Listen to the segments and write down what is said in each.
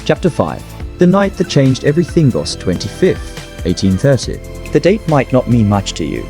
Chapter 5. The Night That Changed Everything, August 25th, 1830. The date might not mean much to you,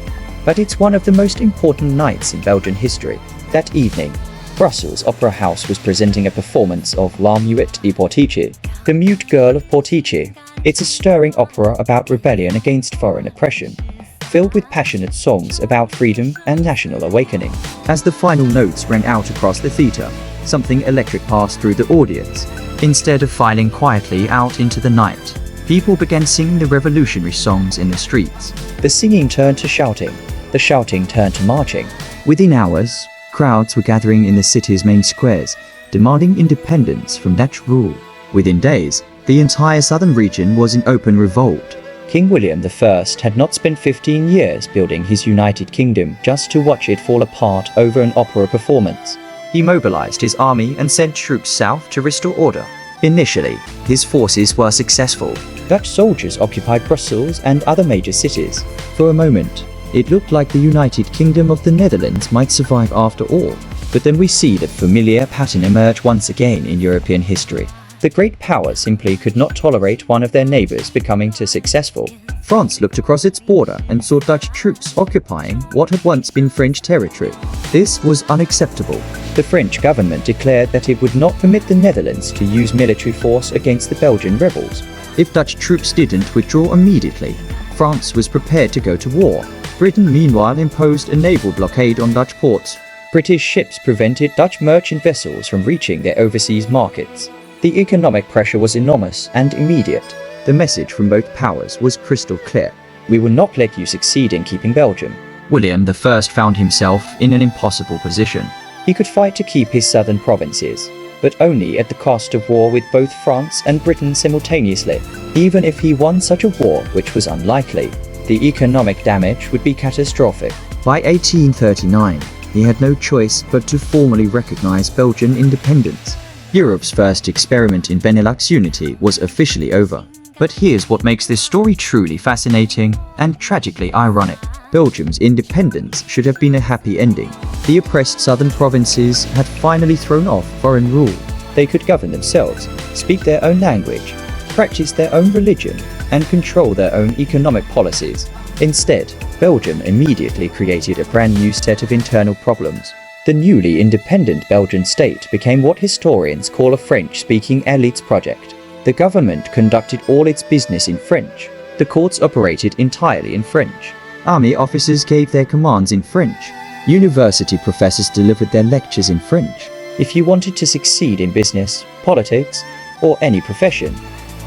but it's one of the most important nights in Belgian history. That evening, Brussels Opera House was presenting a performance of La Muette de Portici, the Mute Girl of Portici. It's a stirring opera about rebellion against foreign oppression, filled with passionate songs about freedom and national awakening. As the final notes rang out across the theatre, something electric passed through the audience. Instead of filing quietly out into the night, people began singing the revolutionary songs in the streets. The singing turned to shouting. The shouting turned to marching. Within hours, crowds were gathering in the city's main squares, demanding independence from Dutch rule. Within days, the entire southern region was in open revolt. King William I had not spent 15 years building his United Kingdom just to watch it fall apart over an opera performance. He mobilized his army and sent troops south to restore order. Initially, his forces were successful. Dutch soldiers occupied Brussels and other major cities. For a moment, it looked like the United Kingdom of the Netherlands might survive after all. But then we see that familiar pattern emerge once again in European history. The great powers simply could not tolerate one of their neighbors becoming too successful. France looked across its border and saw Dutch troops occupying what had once been French territory. This was unacceptable. The French government declared that it would not permit the Netherlands to use military force against the Belgian rebels. If Dutch troops didn't withdraw immediately, France was prepared to go to war. Britain meanwhile imposed a naval blockade on Dutch ports. British ships prevented Dutch merchant vessels from reaching their overseas markets. The economic pressure was enormous and immediate. The message from both powers was crystal clear. We will not let you succeed in keeping Belgium. William I found himself in an impossible position. He could fight to keep his southern provinces, but only at the cost of war with both France and Britain simultaneously. Even if he won such a war, which was unlikely, the economic damage would be catastrophic. By 1839, he had no choice but to formally recognize Belgian independence. Europe's first experiment in Benelux unity was officially over. But here's what makes this story truly fascinating and tragically ironic. Belgium's independence should have been a happy ending. The oppressed southern provinces had finally thrown off foreign rule. They could govern themselves, speak their own language, practice their own religion, and control their own economic policies. Instead, Belgium immediately created a brand new set of internal problems. The newly independent Belgian state became what historians call a French-speaking elites project. The government conducted all its business in French. The courts operated entirely in French. Army officers gave their commands in French. University professors delivered their lectures in French. If you wanted to succeed in business, politics, or any profession,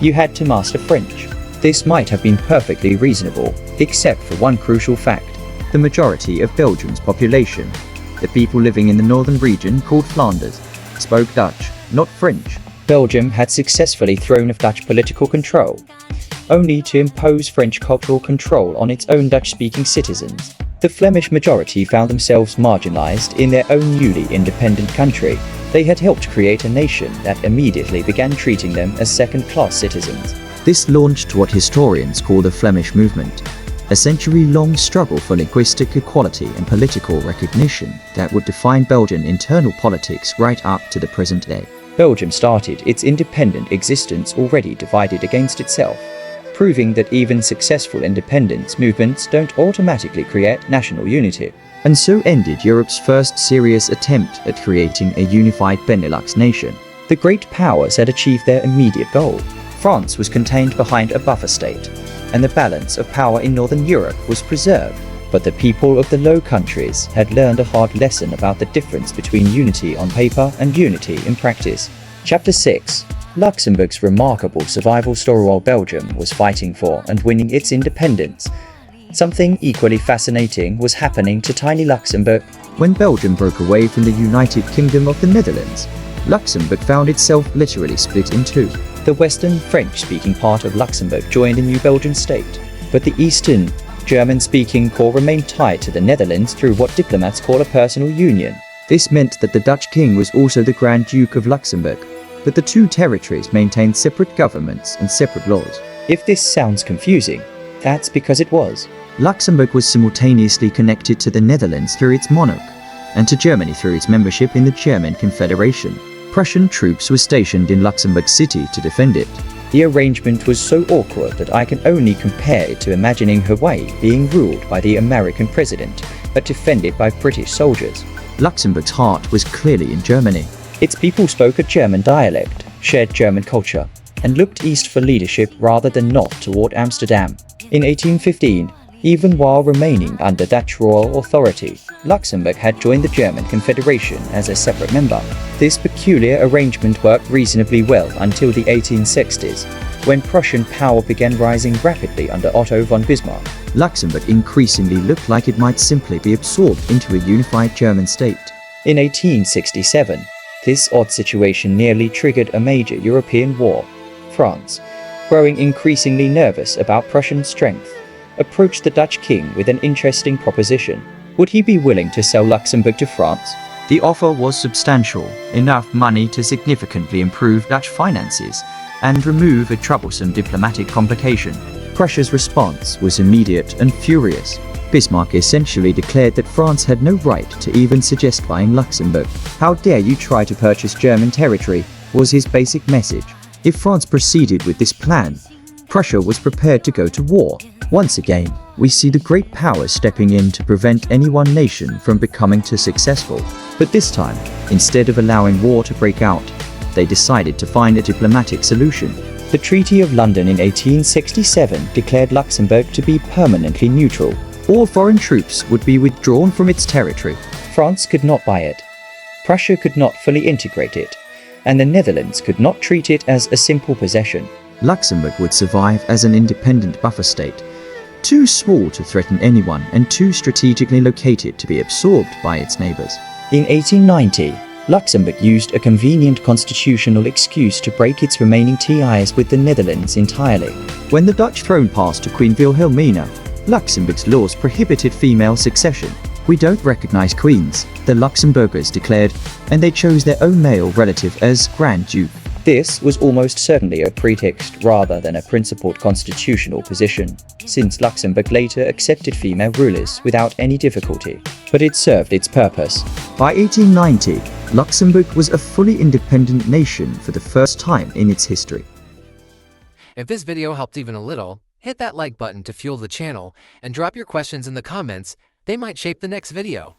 you had to master French. This might have been perfectly reasonable, except for one crucial fact. The majority of Belgium's population, the people living in the northern region called Flanders, spoke Dutch, not French. Belgium had successfully thrown off Dutch political control, only to impose French cultural control on its own Dutch-speaking citizens. The Flemish majority found themselves marginalized in their own newly independent country. They had helped create a nation that immediately began treating them as second-class citizens. This launched what historians call the Flemish movement, a century-long struggle for linguistic equality and political recognition that would define Belgian internal politics right up to the present day. Belgium started its independent existence already divided against itself, proving that even successful independence movements don't automatically create national unity. And so ended Europe's first serious attempt at creating a unified Benelux nation. The great powers had achieved their immediate goal. France was contained behind a buffer state, and the balance of power in Northern Europe was preserved. But the people of the Low Countries had learned a hard lesson about the difference between unity on paper and unity in practice. Chapter 6. Luxembourg's remarkable survival story while Belgium was fighting for and winning its independence. Something equally fascinating was happening to tiny Luxembourg. When Belgium broke away from the United Kingdom of the Netherlands, Luxembourg found itself literally split in two. The western French-speaking part of Luxembourg joined a new Belgian state, but the eastern German-speaking core remained tied to the Netherlands through what diplomats call a personal union. This meant that the Dutch king was also the Grand Duke of Luxembourg, but the two territories maintained separate governments and separate laws. If this sounds confusing, that's because it was. Luxembourg was simultaneously connected to the Netherlands through its monarch, and to Germany through its membership in the German Confederation. Prussian troops were stationed in Luxembourg City to defend it. The arrangement was so awkward that I can only compare it to imagining Hawaii being ruled by the American president, but defended by British soldiers. Luxembourg's heart was clearly in Germany. Its people spoke a German dialect, shared German culture, and looked east for leadership rather than north toward Amsterdam. In 1815, even while remaining under Dutch royal authority, Luxembourg had joined the German Confederation as a separate member. This peculiar arrangement worked reasonably well until the 1860s, when Prussian power began rising rapidly under Otto von Bismarck. Luxembourg increasingly looked like it might simply be absorbed into a unified German state. In 1867, this odd situation nearly triggered a major European war. France, growing increasingly nervous about Prussian strength, approached the Dutch king with an interesting proposition. Would he be willing to sell Luxembourg to France? The offer was substantial, enough money to significantly improve Dutch finances and remove a troublesome diplomatic complication. Prussia's response was immediate and furious. Bismarck essentially declared that France had no right to even suggest buying Luxembourg. "How dare you try to purchase German territory," was his basic message. If France proceeded with this plan, Prussia was prepared to go to war. Once again, we see the great powers stepping in to prevent any one nation from becoming too successful. But this time, instead of allowing war to break out, they decided to find a diplomatic solution. The Treaty of London in 1867 declared Luxembourg to be permanently neutral. All foreign troops would be withdrawn from its territory. France could not buy it. Prussia could not fully integrate it. And the Netherlands could not treat it as a simple possession. Luxembourg would survive as an independent buffer state, too small to threaten anyone and too strategically located to be absorbed by its neighbors. In 1890, Luxembourg used a convenient constitutional excuse to break its remaining ties with the Netherlands entirely. When the Dutch throne passed to Queen Wilhelmina, Luxembourg's laws prohibited female succession. "We don't recognize queens," the Luxembourgers declared, and they chose their own male relative as Grand Duke. This was almost certainly a pretext rather than a principled constitutional position, since Luxembourg later accepted female rulers without any difficulty. But it served its purpose. By 1890, Luxembourg was a fully independent nation for the first time in its history. If this video helped even a little, hit that like button to fuel the channel and drop your questions in the comments. They might shape the next video.